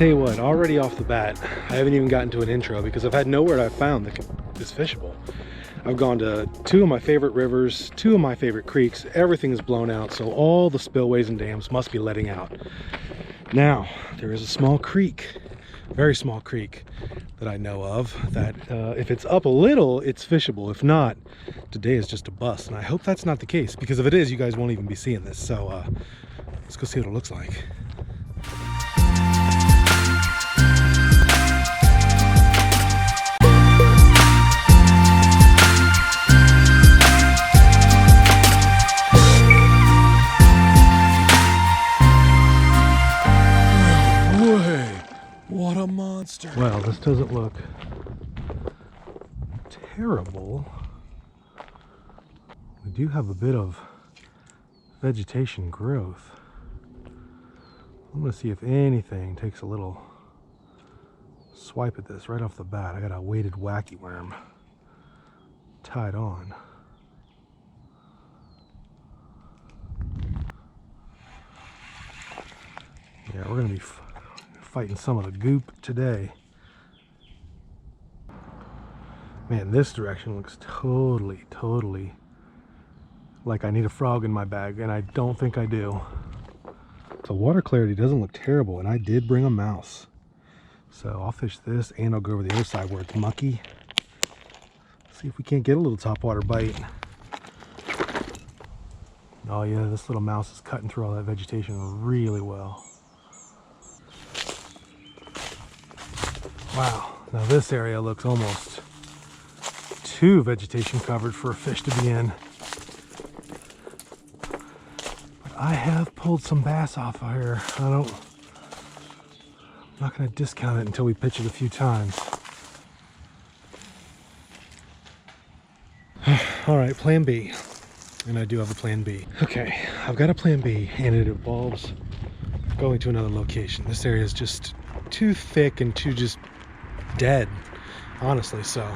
tell you what, already off the bat, I haven't even gotten to an intro because I've had nowhere I've found that is fishable. I've gone to 2 of my favorite rivers, 2 of my favorite creeks. Everything is blown out, so all the spillways and dams must be letting out. Now, there is a small creek, very small creek that I know of that if it's up a little, it's fishable. If not, today is just a bust. And I hope that's not the case, because if it is, you guys won't even be seeing this. So let's go see what it looks like. What a monster. Well, this doesn't look terrible. We do have a bit of vegetation growth. I'm gonna see if anything takes a little swipe at this right off the bat. I got a weighted wacky worm tied on. Yeah, we're gonna be fighting some of the goop today. Man, this direction looks totally like I need a frog in my bag, and I don't think I do. The water clarity doesn't look terrible, and I did bring a mouse. So I'll fish this, and I'll go over the other side where it's mucky. See if we can't get a little topwater bite. Oh yeah, this little mouse is cutting through all that vegetation really well. Wow, now this area looks almost too vegetation covered for a fish to be in. But I have pulled some bass off of here. I'm not going to discount it until we pitch it a few times. All right, plan B. And I do have a plan B. Okay, I've got a plan B, and it involves going to another location. This area is just too thick and too just dead, honestly. So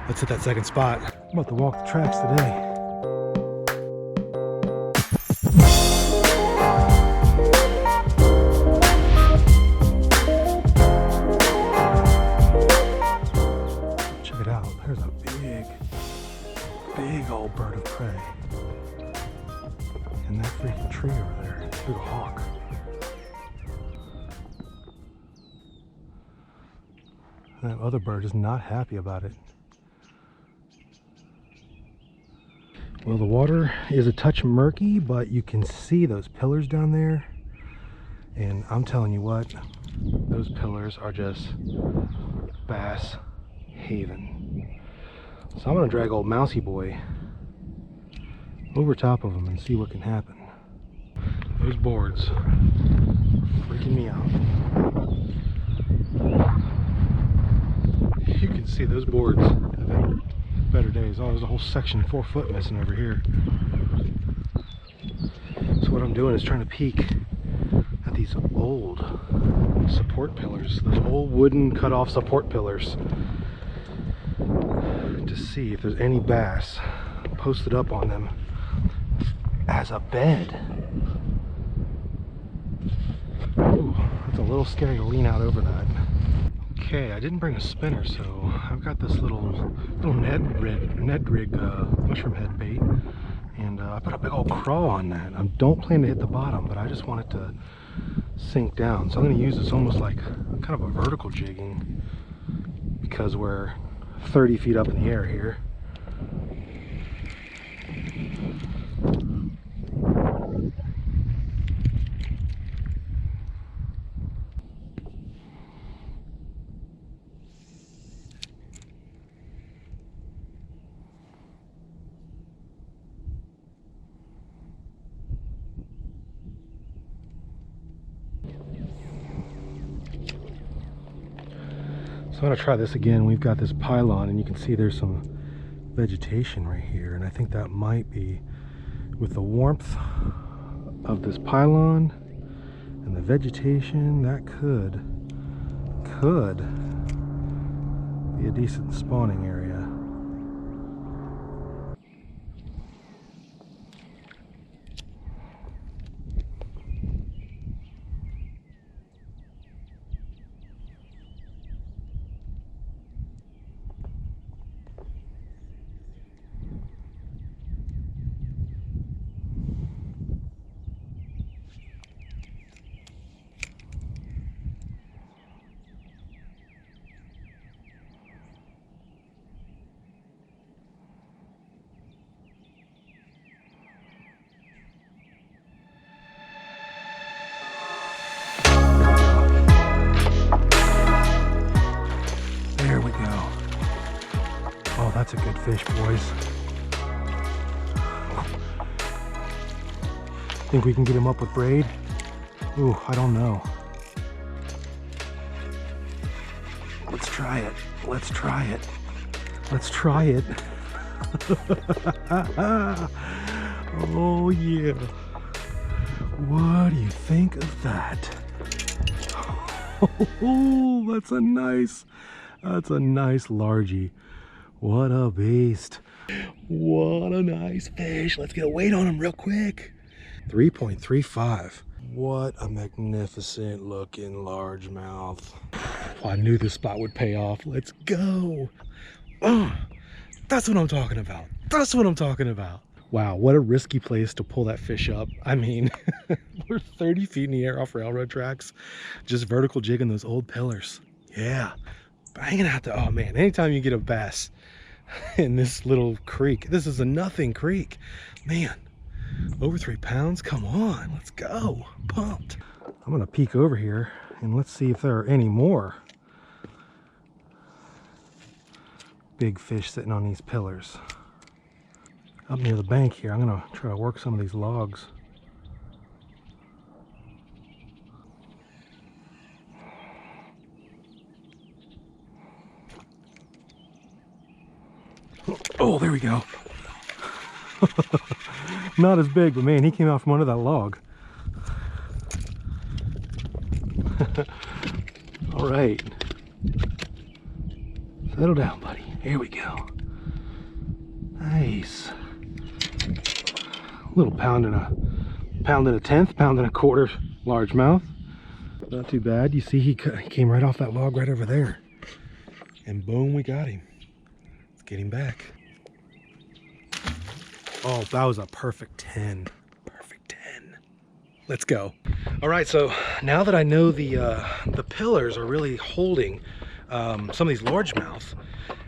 let's hit that second spot. I'm about to walk the tracks today. Check it out. There's a big old bird of prey. And that freaking tree over there, big hawk. That other bird is not happy about it. Well, the water is a touch murky, but you can see those pillars down there. And I'm telling you what, those pillars are just bass haven. So I'm gonna drag old Mousy Boy over top of them and see what can happen. Those boards are freaking me out. You can see those boards have had better days. Oh, there's a whole section 4 foot missing over here. So what I'm doing is trying to peek at these old support pillars, those old wooden cut off support pillars, to see if there's any bass posted up on them as a bed. Ooh, that's a little scary to lean out over that. Okay, I didn't bring a spinner, so I've got this little Ned rig mushroom head bait, and I put a big old crawl on that. I don't plan to hit the bottom, but I just want it to sink down. So I'm going to use this almost like kind of a vertical jigging, because we're 30 feet up in the air here. So I'm going to try this again. We've got this pylon, and you can see there's some vegetation right here, and I think that might be with the warmth of this pylon and the vegetation, that could be a decent spawning area. That's a good fish, boys. Think we can get him up with braid? Ooh, I don't know. Let's try it. Let's try it. Let's try it. Oh yeah. What do you think of that? Oh, that's a nice Largie. What a beast. What a nice fish. Let's get a weight on him real quick. 3.35. What a magnificent looking largemouth. I knew this spot would pay off. Let's go. Oh, that's what I'm talking about. That's what I'm talking about. Wow, what a risky place to pull that fish up. I mean, we're 30 feet in the air off railroad tracks, just vertical jigging those old pillars. Yeah, banging out the, oh man, anytime you get a bass in this little creek, this is a nothing creek. Man, over 3 pounds, come on, let's go, pumped. I'm gonna peek over here and let's see if there are any more big fish sitting on these pillars. Up near the bank here, I'm gonna try to work some of these logs. Oh, there we go. Not as big, but man, he came out from under that log. All right. Settle down, buddy. Here we go. Nice. Little pound and a tenth, pound and a quarter largemouth. Not too bad. You see, he came right off that log right over there. And boom, we got him. Let's get him back. Oh, that was a perfect 10. Perfect 10. Let's go. All right, so now that I know the pillars are really holding some of these largemouth,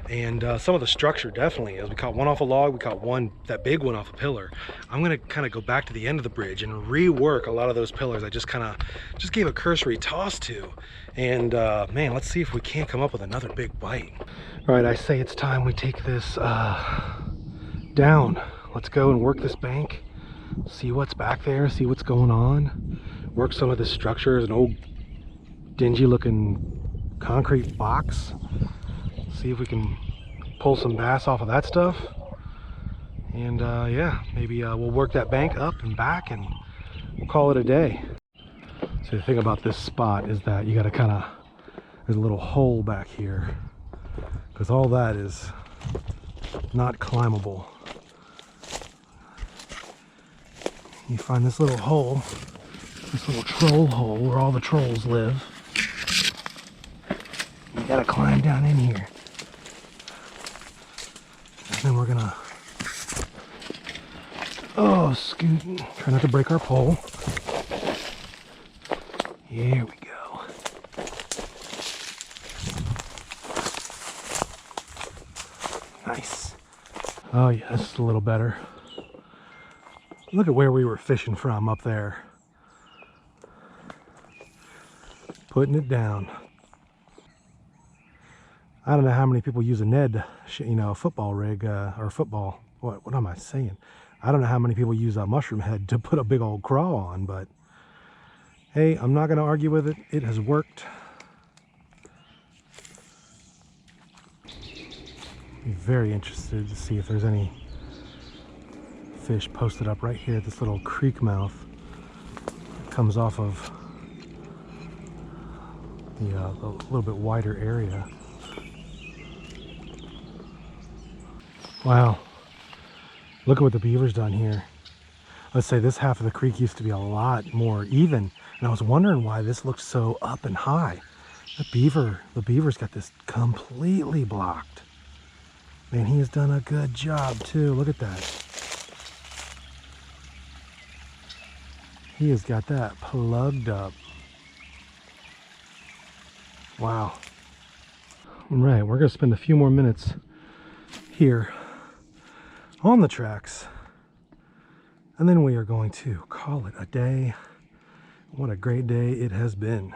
and some of the structure definitely is. We caught one off a log, we caught one, that big one, off a pillar. I'm gonna kind of go back to the end of the bridge and rework a lot of those pillars I just gave a cursory toss to. And man, let's see if we can't come up with another big bite. All right, I say it's time we take this down. Let's go and work this bank, see what's back there, see what's going on, work some of this structure. There's an old dingy looking concrete box. See if we can pull some bass off of that stuff. And yeah, maybe we'll work that bank up and back and we'll call it a day. So the thing about this spot is that you got to kind of, there's a little hole back here because all that is not climbable. You find this little hole, this little troll hole where all the trolls live. You got to climb down in here. Then we're gonna, oh, scooting, try not to break our pole. Here we go. Nice. Oh yeah, this is a little better. Look at where we were fishing from up there. Putting it down. I don't know how many people use a Ned, you know, football rig, or football, what am I saying? I don't know how many people use a mushroom head to put a big old craw on, but hey, I'm not going to argue with it. It has worked. Be very interested to see if there's any fish posted up right here at this little creek mouth. It comes off of the little bit wider area. Wow, look at what the beaver's done here. Let's say this half of the creek used to be a lot more even, and I was wondering why this looks so up and high. The beaver's got this completely blocked. Man, he has done a good job too. Look at that. He has got that plugged up. Wow. All right, we're gonna spend a few more minutes here on the tracks, and then we are going to call it a day. What a great day it has been.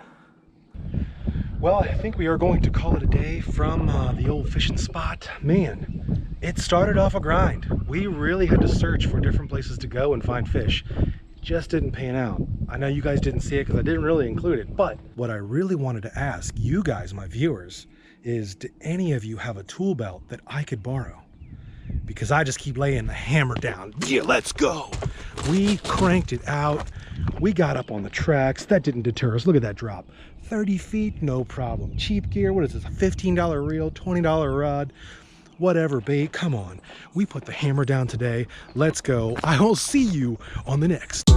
Well, I think we are going to call it a day from the old fishing spot. Man, it started off a grind. We really had to search for different places to go and find fish. It just didn't pan out. I know you guys didn't see it because I didn't really include it, but what I really wanted to ask you guys, my viewers, is do any of you have a tool belt that I could borrow? Because I just keep laying the hammer down. Yeah, let's go. We cranked it out. We got up on the tracks. That didn't deter us. Look at that drop. 30 feet, no problem. Cheap gear, what is this, a $15 reel, $20 rod, whatever bait, come on. We put the hammer down today. Let's go. I will see you on the next.